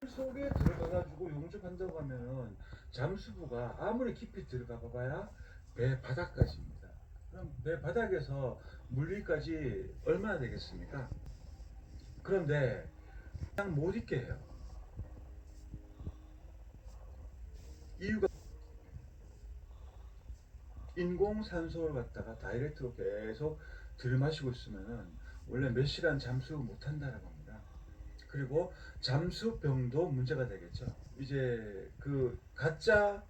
속에 들어가가지고 용접한다고 하면은 잠수부가 아무리 깊이 들어가 봐야 배 바닥까지입니다. 그럼 배 바닥에서 물리까지 얼마나 되겠습니까? 그런데 그냥 못 있게 해요. 이유가 인공산소를 갖다가 다이렉트로 계속 들이마시고 있으면은 원래 몇 시간 잠수 못 한다라고 합니다. 그리고 잠수병도 문제가 되겠죠. 이제 그 가짜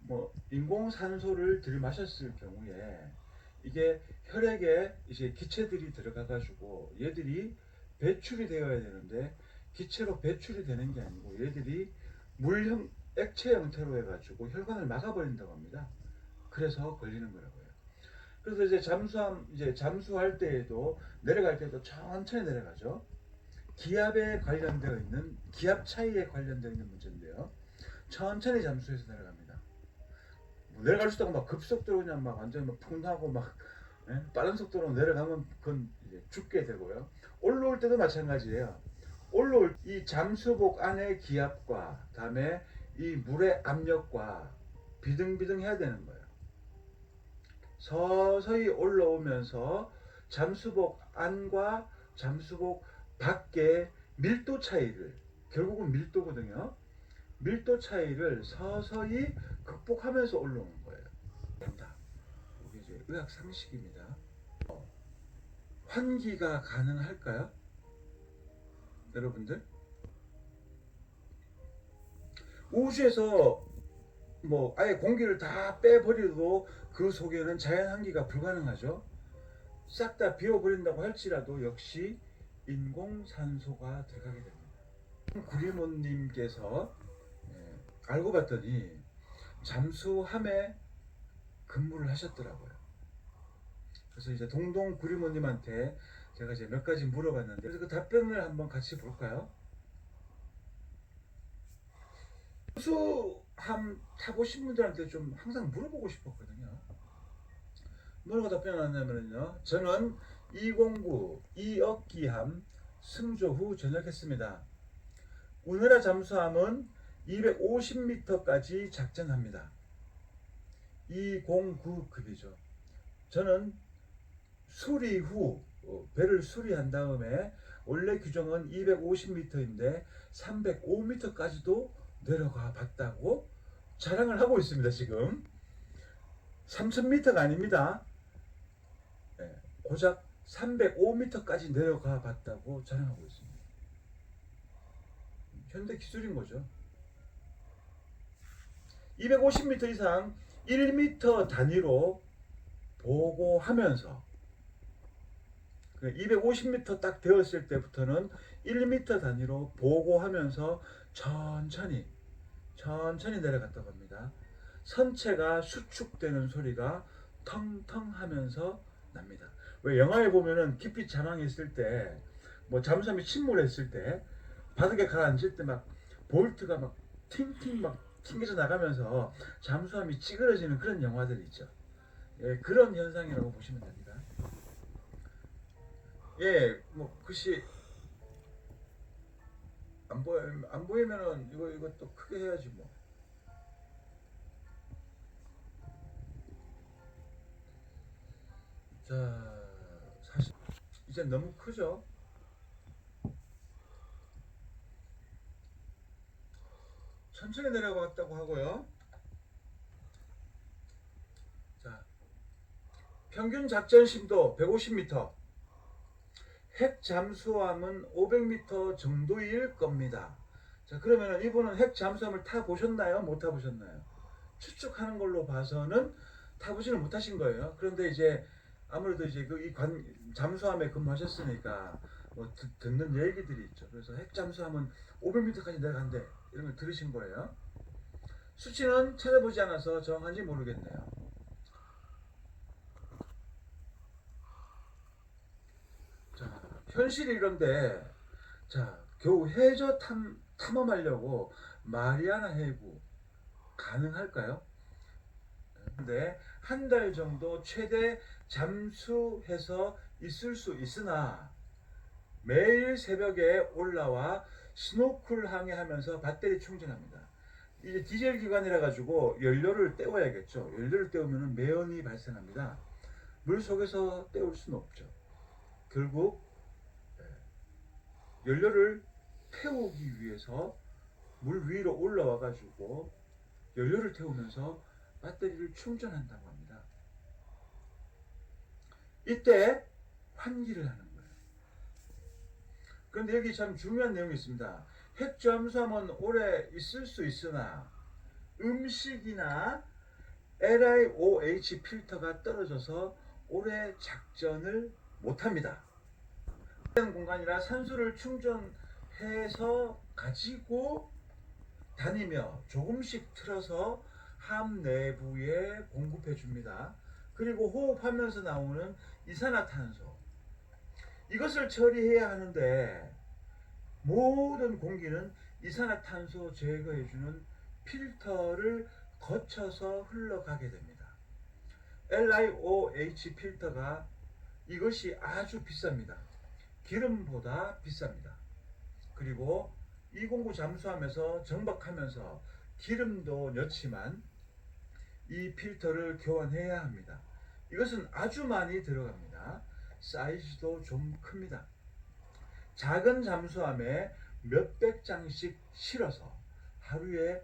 뭐 인공산소를 들이마셨을 경우에 이게 혈액에 이제 기체들이 들어가 가지고 얘들이 배출이 되어야 되는데 기체로 배출이 되는 게 아니고 얘들이 물형 액체 형태로 해가지고 혈관을 막아버린다고 합니다. 그래서 걸리는 거라고요. 그래서 이제 잠수할 때에도 내려갈 때도 천천히 내려가죠. 기압에 관련되어 있는 기압 차이에 관련되어 있는 문제인데요. 천천히 잠수해서 내려갑니다. 뭐 내려갈 수도 막 급속도로 그냥 막 완전 막 풍하고 막 빠른 속도로 내려가면 그건 이제 죽게 되고요. 올라올 때도 마찬가지예요. 올라올 이 잠수복 안의 기압과 다음에 이 물의 압력과 비등비등해야 되는 거예요. 서서히 올라오면서 잠수복 안과 잠수복 밖의 밀도 차이를 결국은 밀도거든요. 밀도 차이를 서서히 극복하면서 올라오는 거예요. 이게 이제 의학 상식입니다. 환기가 가능할까요? 여러분들? 우주에서 뭐 아예 공기를 다 빼버려도 그 속에는 자연 환기가 불가능하죠. 싹 다 비워버린다고 할지라도 역시 인공산소가 들어가게 됩니다. 구리모님께서 알고 봤더니 잠수함에 근무를 하셨더라고요. 그래서 이제 동동 구리모님한테 제가 이제 몇 가지 물어봤는데 그래서 그 답변을 한번 같이 볼까요? 잠수함 타보신 분들한테 좀 항상 물어보고 싶었거든요. 뭐라고 답변하냐면요. 저는 209 2억기함 승조 후 전역했습니다. 우리나라 잠수함은 250m까지 작전합니다. 209급이죠. 저는 수리 후 배를 수리한 다음에 원래 규정은 250m인데 305m까지도 내려가 봤다고 자랑을 하고 있습니다. 지금 3000m가 아닙니다. 고작 305m까지 내려가 봤다고 자랑하고 있습니다. 현대 기술인 거죠. 250m 이상 1m 단위로 보고하면서 250m 딱 되었을 때부터는 1m 단위로 보고하면서 천천히 내려갔다고 합니다. 선체가 수축되는 소리가 텅텅 하면서 납니다. 왜 영화에 보면은 깊이 자망했을 때, 뭐 잠수함이 침몰했을 때, 바닥에 가라앉을 때 막 볼트가 막 팅팅 막 튕겨져 나가면서 잠수함이 찌그러지는 그런 영화들이 있죠. 예, 그런 현상이라고 보시면 됩니다. 예, 뭐 글씨 안 보이면은 이것도 크게 해야지 뭐. 자, 사실 이제 너무 크죠. 천천히 내려갔다고 하고요. 자, 평균 작전 심도 150m. 핵 잠수함은 500m 정도일 겁니다. 자, 그러면 이분은 핵 잠수함을 타 보셨나요? 못 타 보셨나요? 추측하는 걸로 봐서는 타보지는 못하신 거예요. 그런데 이제 아무래도 이제 잠수함에 근무하셨으니까 뭐 듣는 얘기들이 있죠. 그래서 핵 잠수함은 500m까지 내려간대 이런 걸 들으신 거예요. 수치는 찾아보지 않아서 정확한지 모르겠네요. 자, 현실이 이런데 자, 겨우 해저 탐험하려고 마리아나 해구 가능할까요? 근데 한 달 정도 최대 잠수해서 있을 수 있으나 매일 새벽에 올라와 스노클 항해하면서 배터리 충전합니다. 이제 디젤 기관이라 가지고 연료를 때워야겠죠. 연료를 때우면 매연이 발생합니다. 물 속에서 때울 수는 없죠. 결국 연료를 태우기 위해서 물 위로 올라와 가지고 연료를 태우면서 배터리를 충전한다고 합니다. 이때 환기를 하는 거예요. 그런데 여기 참 중요한 내용이 있습니다. 핵잠수함은 오래 있을 수 있으나 음식이나 LiOH 필터가 떨어져서 오래 작전을 못합니다. 공간이라 산소를 충전해서 가지고 다니며 조금씩 틀어서 함 내부에 공급해 줍니다. 그리고 호흡하면서 나오는 이산화탄소, 이것을 처리해야 하는데 모든 공기는 이산화탄소 제거해주는 필터를 거쳐서 흘러가게 됩니다. LiOH 필터가 이것이 아주 비쌉니다. 기름보다 비쌉니다. 그리고 209 잠수함에서 정박하면서 기름도 넣지만 이 필터를 교환해야 합니다. 이것은 아주 많이 들어갑니다. 사이즈도 좀 큽니다. 작은 잠수함에 몇백 장씩 실어서 하루에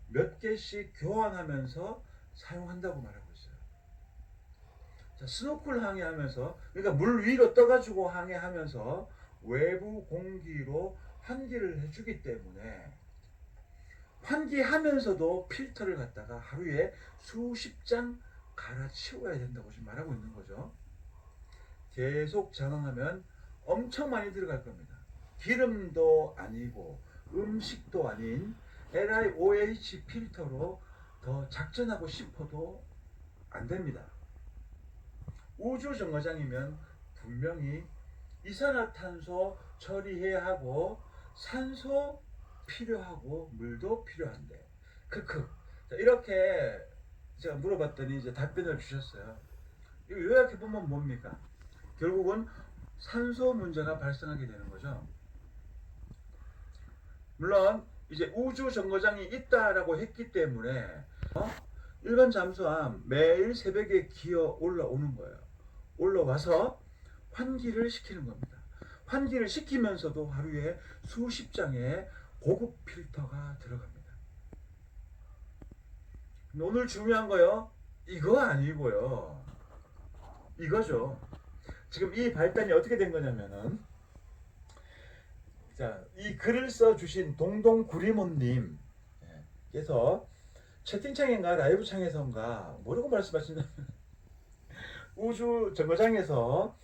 몇 개씩 교환하면서 사용한다고 말하고 있어요. 자, 스노클 항해하면서, 그러니까 물 위로 떠가지고 항해하면서 외부 공기로 환기를 해주기 때문에 환기하면서도 필터를 갖다가 하루에 수십 장 갈아치워야 된다고 지금 말하고 있는 거죠. 계속 장황하면 엄청 많이 들어갈 겁니다. 기름도 아니고 음식도 아닌 LiOH 필터로 더 작전하고 싶어도 안 됩니다. 우주 정거장이면 분명히 이산화탄소 처리해야 하고 산소 필요하고 물도 필요한데 크크. 자, 이렇게 제가 물어봤더니 이제 답변을 주셨어요. 이거 요약해 보면 뭡니까? 결국은 산소 문제가 발생하게 되는 거죠. 물론 이제 우주 정거장이 있다라고 했기 때문에 일반 잠수함 매일 새벽에 기어 올라오는 거예요. 올라와서 환기를 시키는 겁니다. 환기를 시키면서도 하루에 수십 장의 고급 필터가 들어갑니다. 오늘 중요한 거요, 이거 아니고요, 이거죠. 지금 이 발단이 어떻게 된 거냐면은, 자, 이 글을 써주신 동동구리몬님께서 채팅창인가 라이브 창에서인가 뭐라고 말씀하시냐면 우주 정거장에서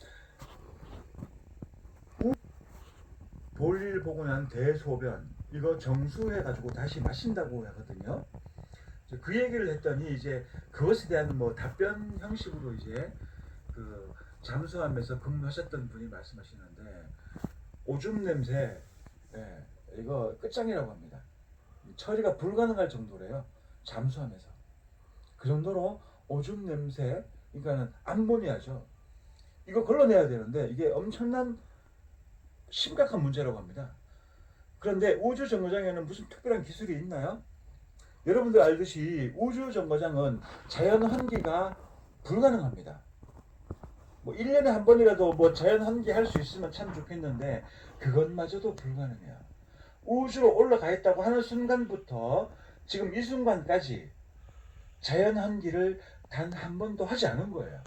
볼일 보고 난 대소변 이거 정수해 가지고 다시 마신다고 하거든요. 그 얘기를 했더니 이제 그것에 대한 뭐 답변 형식으로 이제 그 잠수함에서 근무하셨던 분이 말씀하시는데 오줌 냄새, 예, 이거 끝장이라고 합니다. 처리가 불가능할 정도래요. 잠수함에서 그 정도로 오줌 냄새, 그러니까는 암모니아죠. 이거 걸러내야 되는데 이게 엄청난 심각한 문제라고 합니다. 그런데 우주 정거장에는 무슨 특별한 기술이 있나요? 여러분들 알듯이 우주 정거장은 자연 환기가 불가능합니다. 뭐 1년에 한 번이라도 뭐 자연 환기 할 수 있으면 참 좋겠는데 그것마저도 불가능해요. 우주로 올라가 있다고 하는 순간부터 지금 이 순간까지 자연 환기를 단 한 번도 하지 않은 거예요.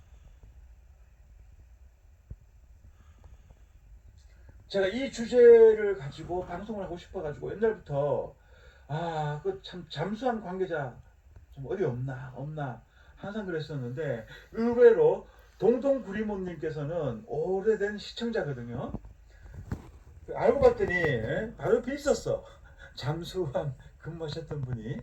제가 이 주제를 가지고 방송을 하고 싶어가지고 옛날부터 그 참 잠수함 관계자 좀 어디 없나 항상 그랬었는데 의외로 동동구리몬님께서는 오래된 시청자거든요. 알고 봤더니 바로 옆에 있었어. 잠수함 근무하셨던 분이.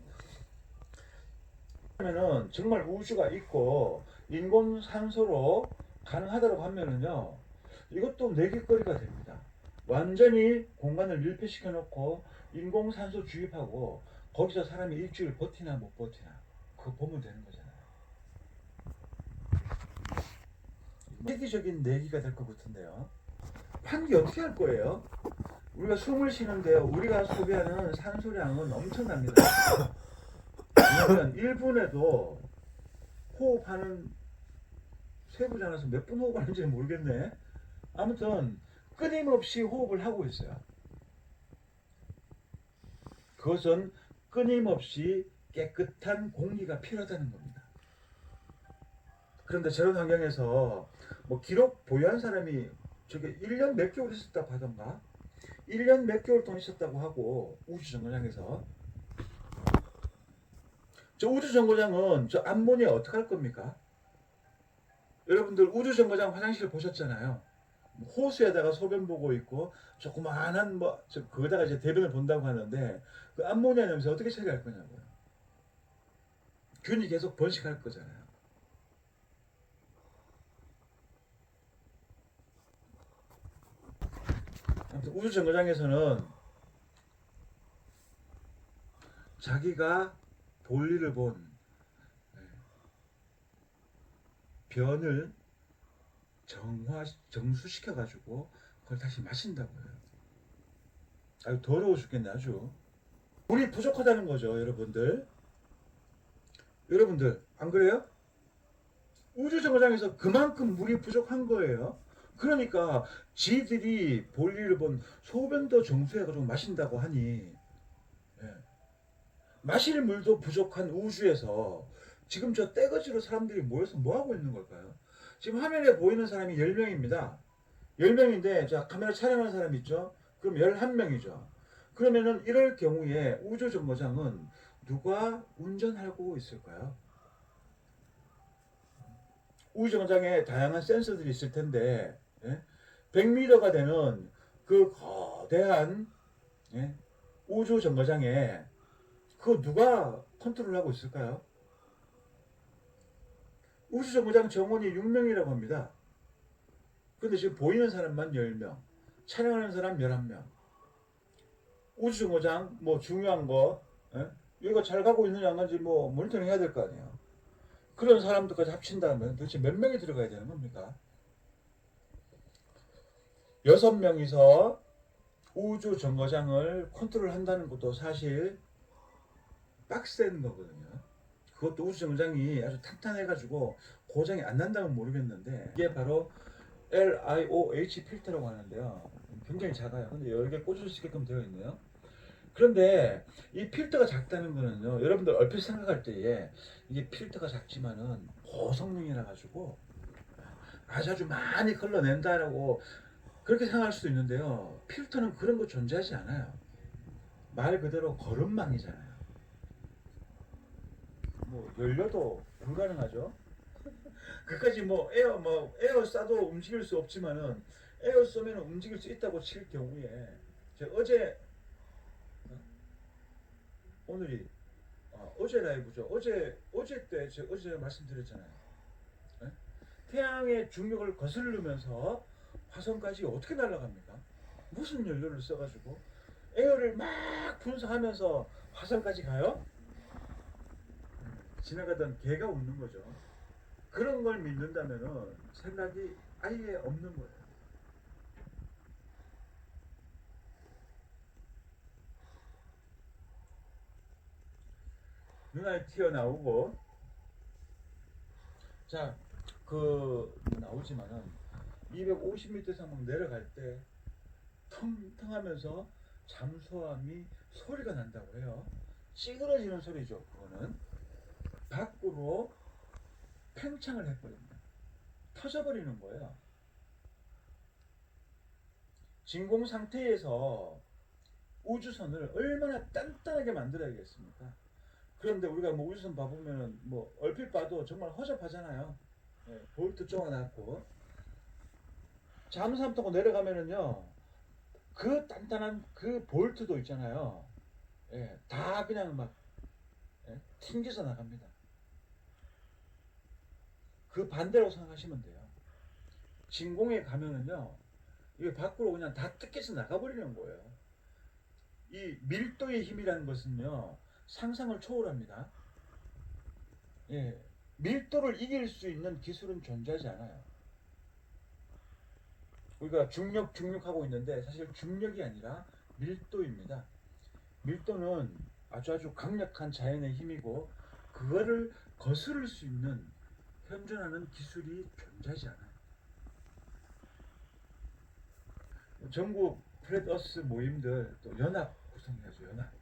그러면은 정말 우주가 있고 인공 산소로 가능하다고 하면은요, 이것도 내길거리가 됩니다. 완전히 공간을 밀폐시켜 놓고 인공 산소 주입하고 거기서 사람이 일주일 버티나 못 버티나 그거 보면 되는 거잖아요. 세계적인 내기가 될 것 같은데요. 환기 어떻게 할 거예요? 우리가 숨을 쉬는데요. 우리가 소비하는 산소량은 엄청납니다. 왜냐하면 1분에도 호흡하는 세부지 않아서 몇 분 호흡하는지 모르겠네. 아무튼 끊임없이 호흡을 하고 있어요. 그것은 끊임없이 깨끗한 공기가 필요하다는 겁니다. 그런데 저런 환경에서 뭐 기록 보유한 사람이 저게 1년 몇 개월 있었다고 하던가 1년 몇 개월 동안 있었다고 하고 우주정거장에서 저 우주정거장은 저 암모니아 어떻게 할 겁니까? 여러분들 우주정거장 화장실 보셨잖아요. 호수에다가 소변 보고 있고 조그마한 뭐 거기다가 이제 대변을 본다고 하는데 그 암모니아 냄새 어떻게 처리할 거냐고요. 균이 계속 번식할 거잖아요. 아무튼 우주정거장에서는 자기가 볼일을 본 변을 정수시켜가지고 그걸 다시 마신다고 해요. 아주 더러워 죽겠네 아주. 물이 부족하다는 거죠 여러분들. 여러분들 안 그래요? 우주정거장에서 그만큼 물이 부족한 거예요. 그러니까 지들이 볼일을 본 소변도 정수해가지고 마신다고 하니 예. 마실 물도 부족한 우주에서 지금 저 떼거지로 사람들이 모여서 뭐하고 있는 걸까요? 지금 화면에 보이는 사람이 10명입니다. 10명인데 자 카메라 촬영하는 사람 있죠? 그럼 11명이죠. 그러면은 이럴 경우에 우주정거장은 누가 운전하고 있을까요? 우주정거장에 다양한 센서들이 있을 텐데 예? 100m가 되는 그 거대한 예? 우주정거장에 그거 누가 컨트롤하고 있을까요? 우주정거장 정원이 6명이라고 합니다. 근데 지금 보이는 사람만 10명, 촬영하는 사람 11명. 우주정거장 뭐 중요한 거 예? 여기가 잘 가고 있느냐 안 가는지 뭐 모니터링 해야 될 거 아니에요. 그런 사람들까지 합친다면 도대체 몇 명이 들어가야 되는 겁니까? 6명이서 우주정거장을 컨트롤한다는 것도 사실 빡센 거거든요. 그것도 우주정거장이 아주 탄탄해가지고 고장이 안 난다면 모르겠는데 이게 바로 LIOH 필터라고 하는데요. 굉장히 작아요. 근데 여러 개 꽂을 수 있게끔 되어 있네요. 그런데 이 필터가 작다는 거는요. 여러분들 얼핏 생각할 때에 이게 필터가 작지만은 고성능이라 가지고 아주 많이 걸러낸다라고 그렇게 생각할 수도 있는데요. 필터는 그런 거 존재하지 않아요. 말 그대로 거름망이잖아요. 뭐 열려도 불가능하죠. 그까지 뭐 에어 쏴도 움직일 수 없지만은 에어 쏘면 움직일 수 있다고 칠 경우에 제가 어제 오늘이 어제 라이브죠. 어제 때 제가 어제 말씀드렸잖아요. 네? 태양의 중력을 거스르면서 화성까지 어떻게 날아갑니까? 무슨 연료를 써가지고 에어를 막 분사하면서 화성까지 가요? 지나가던 개가 웃는 거죠. 그런 걸 믿는다면은 생각이 아예 없는 거예요. 눈알 튀어나오고 자 그 나오지만은 250m 이상 내려갈 때 텅텅하면서 잠수함이 소리가 난다고 해요. 찌그러지는 소리죠. 그거는 밖으로 팽창을 해버립니다. 터져버리는 거예요. 진공 상태에서 우주선을 얼마나 단단하게 만들어야겠습니까? 그런데 우리가 뭐 우주선 봐보면은 뭐 얼핏 봐도 정말 허접하잖아요. 예, 볼트 쪼아놨고 잠수함 타고 내려가면은요 그 단단한 그 볼트도 있잖아요. 예, 다 그냥 막 튕겨서 나갑니다. 그 반대로 생각하시면 돼요. 진공에 가면은요 이게 밖으로 그냥 다 뜯겨서 나가버리는 거예요. 이 밀도의 힘이라는 것은요 상상을 초월합니다. 예, 밀도를 이길 수 있는 기술은 존재하지 않아요. 우리가 중력하고 있는데 사실 중력이 아니라 밀도입니다. 밀도는 아주 강력한 자연의 힘이고 그거를 거스를 수 있는 현존하는 기술이 존재하지 않아요. 전국 플랫어스 모임들 또 연합 구성해야죠. 연합.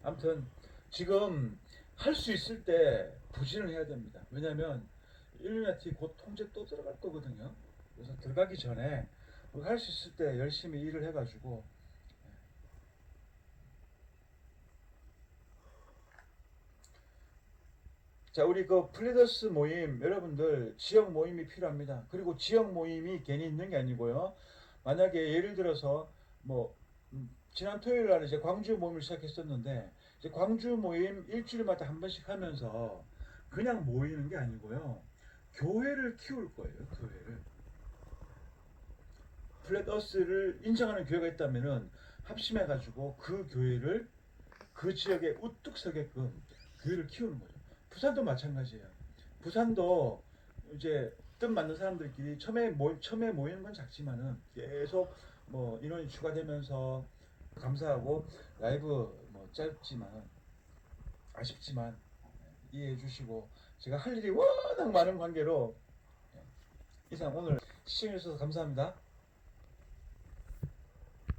아무튼 지금 할 수 있을 때 부진을 해야 됩니다. 왜냐하면 일루미나티 곧 통제 또 들어갈 거거든요. 그래서 들어가기 전에 할 수 있을 때 열심히 일을 해가지고 자 우리 그 플리더스 모임 여러분들 지역 모임이 필요합니다. 그리고 지역 모임이 괜히 있는 게 아니고요. 만약에 예를 들어서 뭐 지난 토요일 날 이제 광주 모임을 시작했었는데 이제 광주 모임 일주일마다 한 번씩 하면서 그냥 모이는 게 아니고요. 교회를 키울 거예요. 교회를. 플랫어스를 인정하는 교회가 있다면은 합심해가지고 그 교회를 그 지역에 우뚝 서게끔 교회를 키우는 거죠. 부산도 마찬가지예요. 부산도 이제 뜻 맞는 사람들끼리 처음에 모이는 건 작지만은 계속 뭐 인원이 추가되면서 감사하고 라이브 뭐 짧지만 아쉽지만 이해해 주시고 제가 할 일이 워낙 많은 관계로 이상 오늘 시청해 주셔서 감사합니다.